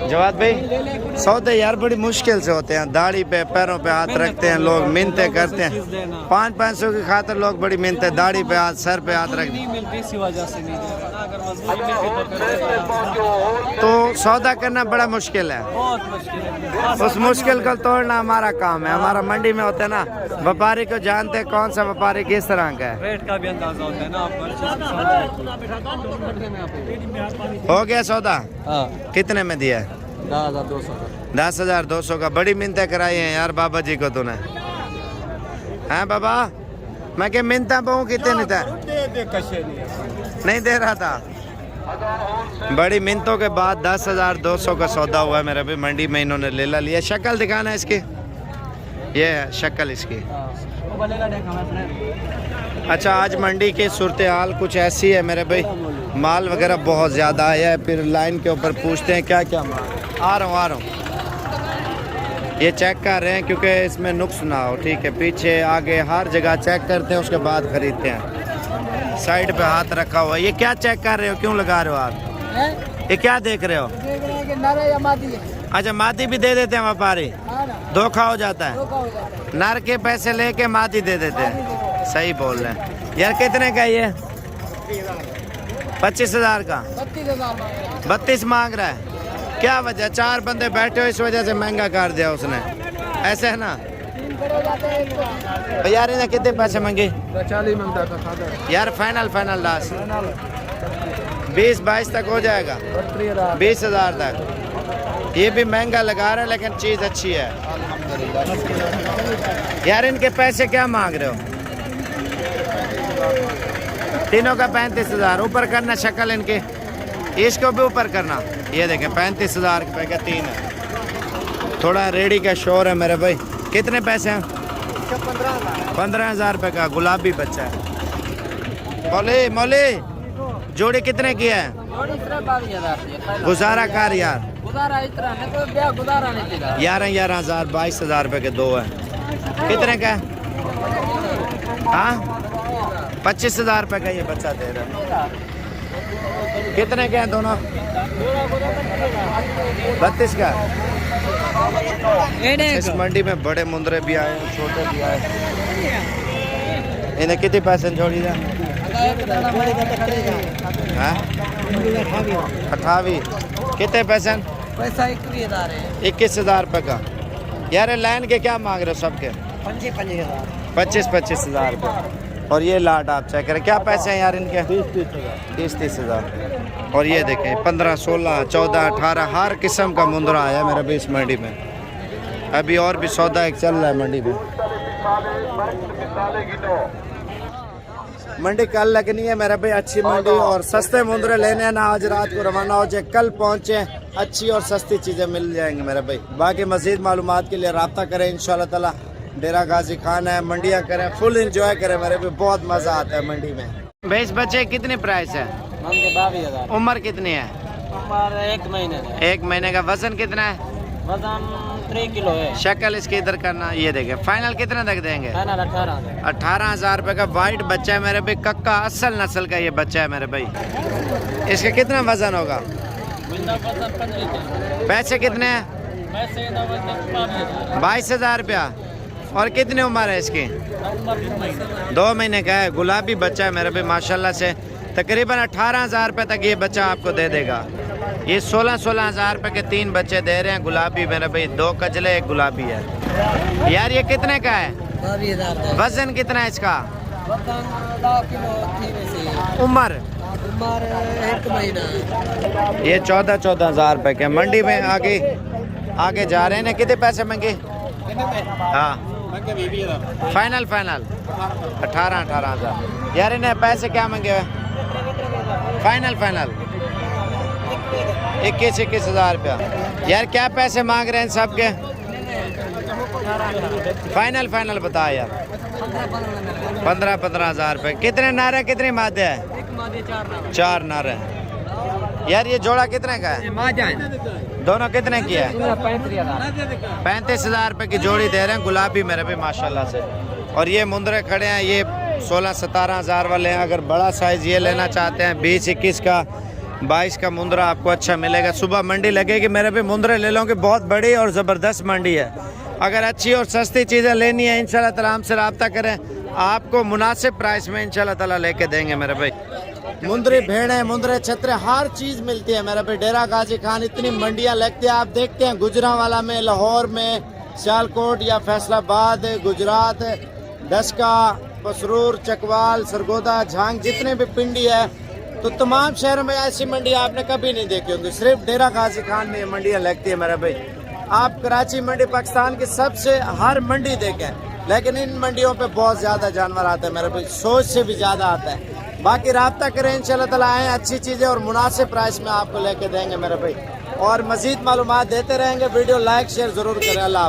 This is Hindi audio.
जवाद भाई, सौदे यार बड़ी मुश्किल से होते हैं। दाढ़ी पे पैरों पे हाथ रखते हैं लोग, मिन्नते करते हैं। 500 की खातिर लोग बड़ी मिन्नते, दाढ़ी पे हाथ, सर पे हाथ रखते तो सौदा करना बड़ा मुश्किल है। उस मुश्किल को तोड़ना हमारा काम है। हमारा मंडी में होता है ना, व्यापारी को जानते हैं कौन सा व्यापारी किस तरह का है, रेट का भी अंदाजा होता है ना। हो गया सौदा? कितने में दिया? 10,200 का। बड़ी मिन्नतें कराई हैं यार बाबा जी को तूने, हैं बाबा? मैं क्या मिन्नता बहु कितने नहीं दे रहा था। बड़ी मिन्नतों के बाद 10,200 का सौदा हुआ है मेरे भी मंडी में। इन्होंने लेला लिया। शक्ल दिखाना इसकी, ये है शक्ल इसकी। अच्छा, आज मंडी की सूरत हाल कुछ ऐसी है मेरे भाई, माल वगैरह बहुत ज़्यादा आया है। फिर लाइन के ऊपर पूछते हैं क्या क्या माल। आ रहा हूँ ये चेक कर रहे हैं क्योंकि इसमें नुक्स ना हो। ठीक है, पीछे आगे हर जगह चेक करते हैं, उसके बाद खरीदते हैं। साइड पे हाथ रखा हुआ है। ये क्या चेक कर रहे हो, क्यों लगा रहे हो हाथ? ये क्या देख रहे हो? अच्छा, मादी भी दे देते हैं व्यापारी, धोखा हो जाता है। नर के पैसे लेके मादी दे देते हैं। सही बोल रहे हैं यार। कितने का ये? 25,000 का। 32 मांग रहा है। क्या वजह? 4 बंदे बैठे हो इस वजह से महंगा कर दिया उसने, ऐसे है ना यार। इन्हें कितने पैसे मांगे? 40 मांगता था यार। फाइनल लास्ट 20-22 तक हो जाएगा। 20,000 तक। ये भी महंगा लगा रहा है लेकिन चीज़ अच्छी है यार। इनके पैसे क्या मांग रहे हो? तीनों का 35,000। ऊपर करना शक्ल इनके, इसको भी ऊपर करना। ये देखें 35,000 रुपये का 3 है। थोड़ा रेडी का शोर है मेरे भाई। कितने पैसे हैं? 15,000 रुपये का गुलाबी बच्चा है। मौली जोड़ी कितने की है? गुजारा कर यार। 11,000 22,000 रुपये के 2 है। कितने का है? हाँ, 25,000 रुपये का ये बच्चा दे रहा है। कितने के हैं दोनों? 32 का। इस मंडी में बड़े मुंदरे भी आए, छोटे भी आए। इन्हें कितने पैसे जोड़ी है? 28। कितने पैसे? पैसा 21,000 रुपये का। यार लाइन के क्या मांग रहे हो सबके? 25,000 रुपये। और ये लाट आप चेक करें, क्या पैसे हैं यार इनके? 30,000। और ये देखें 15, 16, 14, 18 हर किस्म का मुंदरा आया मेरे भी इस मंडी में। अभी और भी सौदा एक चल रहा है मंडी में। मंडी कल लगनी है मेरे भाई, अच्छी मंडी। और सस्ते मुंदरे लेने हैं ना, आज रात को रवाना हो जाए, कल पहुँचे, अच्छी और सस्ती चीज़ें मिल जाएंगी मेरे भाई। बाकी मज़ीद मालूमात के लिए रब्ता करें इंशाल्लाह ताला। डेरा गाजी खान है, मंडियाँ करें, फुल इंजॉय करें मेरे भी। बहुत मज़ा आता है मंडी में। भैंस बच्चे कितने प्राइस है? 22,000। उम्र कितनी है? उम्र 1 महीने। 1 महीने का। वजन कितना है? वजन 3 किलो है। शक्ल इसकी इधर करना। ये देखें फाइनल कितना तक देंगे? 18,000 रुपये का वाइट बच्चा है मेरे भाई। कक्का असल नस्ल का ये बच्चा है मेरे भाई। इसका कितना वजन होगा? पैसे कितने हैं? 22,000 रुपया। और कितनी उम्र है इसकी? 2 महीने का है। गुलाबी बच्चा है मेरे भाई माशाल्लाह से। तकरीबन 18,000 रुपये तक ये बच्चा आपको दे देगा। ये 16,000 रुपये के 3 बच्चे दे रहे हैं गुलाबी मेरे भाई। 2 कजले, 1 गुलाबी है यार। ये कितने का है? 22,000। वजन कितना है इसका? 2 किलो। उम्र 1 महीना। ये 14,000 रुपये के। मंडी में आगे जा रहे हैं। कितने पैसे मांगे? हाँ, फाइनल 18,000। यार इन्हें पैसे क्या मांगे हुए? फाइनल 21,000 रुपया। यार क्या पैसे मांग रहे हैं सबके? फाइनल फाइनल बता यार। 15-15 हज़ार रुपये। कितने नारे हैं, कितनी मादे हैं? 4 नारे हैं। यार ये जोड़ा कितने का है? दोनों कितने की है? 35 हज़ार रुपये की जोड़ी दे रहे हैं, गुलाबी मेरे भी माशाल्लाह से। और ये मुंदरे खड़े हैं, ये 16-17 हज़ार वाले हैं। अगर बड़ा साइज़ ये लेना चाहते हैं 20-21 का 22 का मुंदरा आपको अच्छा मिलेगा। सुबह मंडी लगेगी मेरे भी, मुंदरे ले लोगे, बहुत बड़ी और ज़बरदस्त मंडी है। अगर अच्छी और सस्ती चीज़ें लेनी है इंशाल्लाह ताला हमसे रब्ता करें, आपको मुनासिब प्राइस में इंशाल्लाह ताला लेके देंगे मेरे भाई। मुंदरी भेड़ें, मुंदरे छतरे, हर चीज़ मिलती है मेरे भाई। डेरा गाजी खान इतनी मंडियाँ लगती है, आप देखते हैं गुजरांवाला में, लाहौर में, सियालकोट या फैसलाबाद, गुजरात, डस्का, पसरूर, चकवाल, सरगोदा, झांग, जितने भी पिंडी है, तो तमाम शहरों में ऐसी मंडी आपने कभी नहीं देखी होंगी। सिर्फ डेरा गाजी खान में ये मंडियाँ लगती है मेरे भाई। आप कराची मंडी पाकिस्तान की सबसे हर मंडी देखें, लेकिन इन मंडियों पे बहुत ज़्यादा जानवर आते हैं मेरे भाई, सोच से भी ज़्यादा आता है। बाकी रब्ता करें इंशाल्लाह ताला, आएँ, अच्छी चीज़ें और मुनासिब प्राइस में आपको लेके देंगे मेरे भाई। और मज़ीद मालूमात देते रहेंगे। वीडियो लाइक शेयर ज़रूर करें। अल्लाह।